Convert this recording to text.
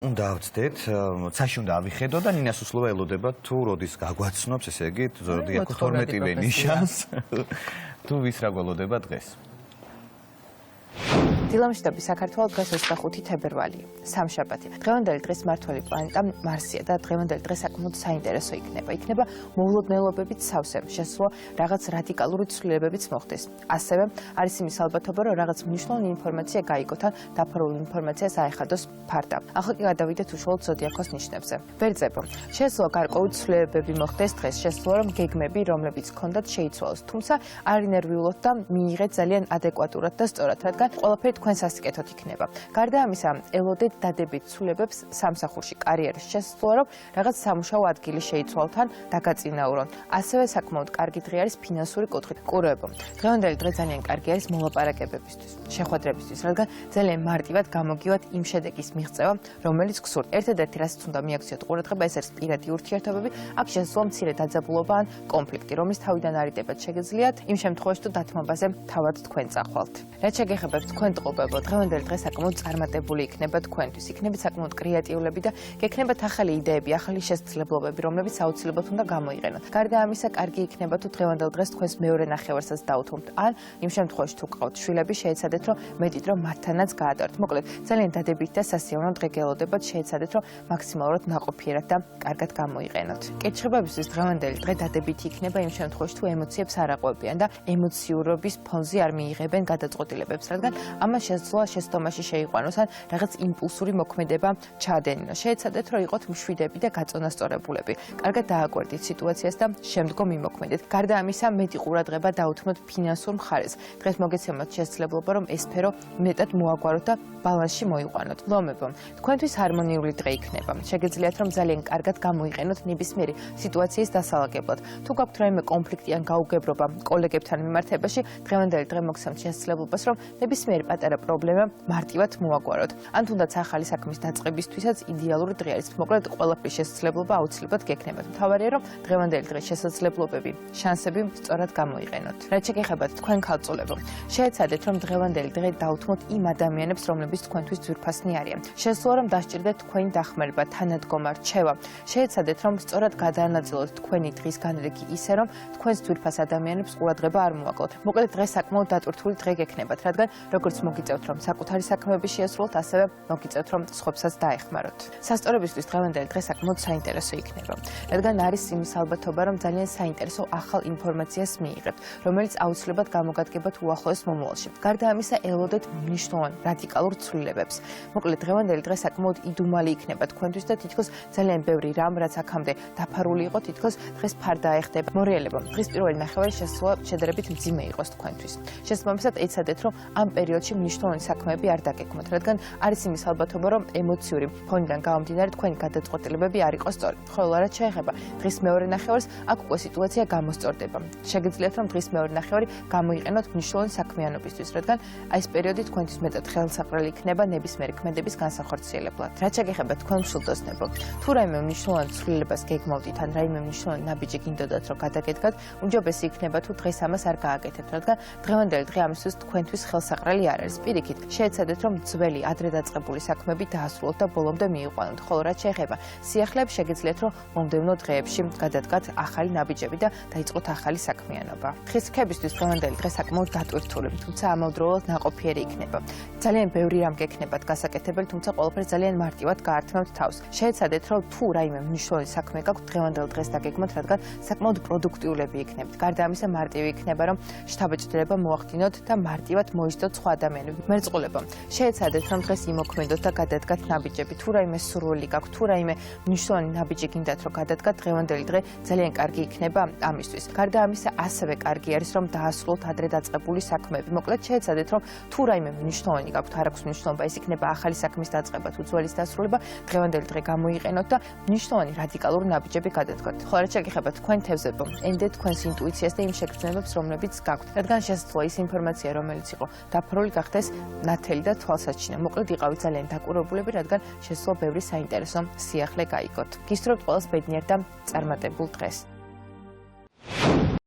უნდა ავწდეთ, ცაში უნდა ავიხედო და ნინას უსლოვა ელოდება თუ როდის გაგვაცნობს, ესე იგი, როდი აქვს 12-ვე ნიშანს. თუ ვის რა გველოდება დღეს. დილამშვიდობის საქართველოს დღეს 25 თებერვალია, სამშაბათი. დღევანდელი დღის მმართველი პლანეტა მარსია და დღევანდელი დღე საკმაოდ საინტერესო იქნება. იქნება მოულოდნელობებით სავსე, შესაძლოა რაღაც რადიკალური ცვლილებებიც მოხდეს. ასევე არის იმის ალბათობა, რომ რაღაც მნიშვნელოვანი ინფორმაცია გაიგოთ ან დაფარული ინფორმაციას აეხადოს ფარდა. ახლა კი გადავიდეთ უშუალოდ ზოდიაქოს ნიშნებზე. ვერძებო, შესაძლოა გარკვეული ცვლილებები მოხდეს დღეს, შესაძლოა რომ გეგმები, რომლებიც ჰქონდათ, შეიცვალოს, თუმცა არ ინერვიულოთ და მიიღეთ ძალიან ადეკვატურად და სწორად, რადგან ყველაფერი თქვენ სასიკეთოდ იქნება. გარდა ამისა, ელოდეთ დადებით ცვლილებებს სამსახურში, კარიერაში. შესაძლოა რომ რაღაც სამუშაო ადგილი შეიცვალოთ ან დაგაწინაურონ. ასევე საკმაოდ კარგი დღე არის ფინანსური კუთხით. კუროებო, დღევანდელი დღე ძალიან კარგი არის მოლაპარაკებებისთვის, შეხვედრებისთვის, რადგან ძალიან მარტივად გამოგივათ იმ შედეგის მიღწევა, რომელიც გსურთ. ერთადერთი რასაც უნდა მიაქციოთ ყურადღება, ეს არის პირადი ურთიერთობები, აქ შესაძლოა მცირე დაძაბულობა ან კონფლიქტი, რომლის თავიდან არიდებად შეგეძლიათ, იმ შემთხვევაში თუ დათმობაზე თავად თქვენ წახვალთ. რაც შეგეხებათ თქვენ ტყუებო, დღევანდელი დღე საკმაოდ წარმატებული იქნება თქვენთვის. იქნებით საკმაოდ კრეატიულები და გექნებათ ახალი იდეები, ახალი შესაძლებლობები, რომლებიც აუცილებლად უნდა გამოიყენოთ. გარდა ამისა, კარგი იქნება თუ დღევანდელ დღეს თქვენს მეორე ნახევარსაც დაუთმობთ, ან იმ შემთხვევაში თუ გყავთ შვილები, შეეცადეთ რომ მეტით რომ მათთანაც გაატაროთ. მოკლედ, ძალიან დადებითი და სასიამოვნო დღე გელოდებათ, შეეცადეთ რომ მაქსიმალურად ნაყოფიერად და კარგად გამოიყენოთ. კითხებებისთვის დღევანდელი დღე დადებითი იქნება იმ შემთხვევაში თუ ემოციებს არ აყვებიან და ემოციურობის ფონზე არ მიიღებენ გადაწყვეტილებებს, რადგან ამას შესაძლოა შეცდომაში შეიყვანოს ან რაღაც იმპულსური მოქმედება ჩაადენინოს. შეეცადეთ რომ იყოთ მშვიდები და გაწონასწორებულები. კარგად დააკვირდით სიტუაციას და შემდგომ იმოქმედეთ. გარდა ამისა, მეტი ყურადღება დაუთმოთ ფინანსურ მხარეს. დღეს მოგეცემათ შესაძლებლობა რომ ეს სფერო მეტად მოაგვაროთ და ბალანსში მოიყვანოთ. ლომებო, თქვენთვის ჰარმონიული დღე იქნება. შეგეძლიათ რომ ძალიან კარგად გამოიყენოთ ნებისმიერი სიტუაციის დასალაგებლად. თუ გაქვთ რაიმე კონფლიქტი ან გაუგებრობა კოლეგებთან მიმართებაში, დღევანდელი დღე მოგცემთ შესაძლებლობას რომ ნებისმიერი პატარა პრობლემა მარტივად მოაგვაროთ. ან თუნდაც ახალი საქმის დაწყებისთვისაც იდეალური დღე არის. მოკლედ, ყველაფრის შესაძლებლობა აუცილებლად გექნებათ. მთავარია რომ დღევანდელი დღეს შესაძლებლობები, შანსები სწორად გამოიყენოთ. რაც შეგეხებათ თქვენ ქალწულებო, შეეცადეთ რომ დღევანდელი დღე დაუთმოთ იმ ადამიანებს, რომლებიც თქვენთვის ძვირფასნი არიან. შესაძლოა რომ დასჭირდეთ თქვენი დახმარება, თანადგომა, რჩევა. შეეცადეთ რომ სწორად გადაანაწილოთ თქვენი დღის განრიგი ისე რომ თქვენს ძვირფას ადამიანებს ყურადღება არ მოაკლოთ. მოკლედ, დღეს საკმაოდ დატვირთული დღე გექნებათ, რადგან როგორც მოგიწევთ რომ საკუთარი საქმეები შეესრულოთ, ასევე მოგიწევთ რომ სხვებსაც დაეხმაროთ. სასწორებისთვის დღევანდელი დღე საკმაოდ საინტერესო იქნება, რადგან არის იმის ალბათობა რომ ძალიან საინტერესო ახალ ინფორმაციას მიიღებთ, რომელიც აუცილებლად გამოგადგებათ უახლოეს მომავალში. გარდა ამისა, ელოდეთ მნიშვნელოვან რადიკალურ ცვლილებებს. მოკლედ, დღევანდელი დღე საკმაოდ იდუმალი იქნება თქვენთვის და თითქოს ძალიან ბევრი რამ, რაც აქამდე დაფარული იყო, თითქოს დღეს ფარდა აეხდება. მორიელებო, დღის პირველი ნახევარი შესაძლოა შედარებით მძიმე იყოს თქვენთვის. შესაბამისად, ეცადეთ რომ ამ პერიოდში მნიშვნელოვანი საქმეები არ დაგეკმოთ, რადგან არის იმის ალბათობა, რომ ემოციური ფონიდან გამომდინარე თქვენი გადაწყვეტილებები არ იყოს სწორი. ხოლო რაც შეეხება დღის მეორე ნახევარს, აქ უკვე სიტუაცია გამოსწორდება. შეგიძლიათ რომ დღის მეორე ნახევარი გამოიყენოთ მნიშვნელოვანი საქმიანობისთვის, რადგან ეს პერიოდი თქვენთვის მეტად ხელსაყრელი იქნება ნებისმიერი ქმედების განსახორციელებლად. რაც შეგეხება თქვენ მშვილდოსნებო, თუ რაიმე მნიშვნელოვან ცვლილებას გეგმავდით ან რაიმე მნიშვნელოვანი ნაბიჯი გინდოდათ რომ გადაგედგათ, უმჯობესი იქნება თუ დღეს ამას არ გააკეთებთ, რადგან დღევანდელი დღე ამისთვის თქვენთვის ხელსაყრელი არ არის. პირიქით, შეეცადეთ რომ ძველი ადრე დაწყებული საქმეები დაასრულოთ და ბოლომდე მიიყვანოთ. ხოლო რაც შეეხება სიახლეებს, შეგიძლიათ რომ მომდევნო დღეებში გადადგათ ახალი ნაბიჯები და დაიწყოთ ახალი საქმიანობა. დღის რქებისთვის დღევანდელი დღე საკმაოდ დატვირთული, თუმცა ამავდროულად ნაყოფიერი იქნება. ძალიან ბევრი რამ გექნებათ გასაკეთებელი, თუმცა ყველაფერს ძალიან მარტივად გაართმევთ თავს. შეეცადეთ რომ თუ რაიმე მნიშვნელოვანი საქმე გაქვთ დღევანდელ დღეს დაგეგმოთ, რადგან საკმაოდ პროდუქტიულები იქნებით. გარდა ამისა, მარტივი იქნება რომ შთაბეჭდილება მოახდინოთ და მარტივად მოისდოთ სხვა ადამიანები. მერწყულებო, შეეცადეთ რომ დღეს იმოქმედოთ და გადადგათ ნაბიჯები. თუ რაიმე სურვილი გაქვთ, თუ რაიმე მნიშვნელოვანი ნაბიჯი გინდათ რომ გადადგათ, დღევანდელი დღე ძალიან კარგი იქნება ამისთვის. გარდა ამისა, ასევე კარგი არის რომ დაასრულოთ ადრე დაწყებული საქმეები. მოკლედ, შეეცადეთ რომ თუ რაიმე მნიშვნელოვანი გაქვთ, არ აქვს მნიშვნელობა, ეს იქნება ახალი საქმის დაწყება თუ ძველის დასრულება, დღევანდელი დღე გამოიყენოთ და მნიშვნელოვანი რადიკალური ნაბიჯები გადადგოთ. ხო, რაც შეგეხება თქვენ თევზებო, ენდეთ თქვენს ინტუიციას და იმ შეგრძნებებს, რომლებიც გაქვთ, რადგან შესაძლოა ის ინფორმაცია, რომელიც იყო დაფარული, გახდეს ნათელი და თვალსაჩინო. მოკლედ, იყავით ძალიან დაკვირვებულები, რადგან შესაძლოა ბევრი საინტერესო სიახლე გაიგოთ. გისურვებთ ყველას ბედნიერ და წარმატებულ დღეს.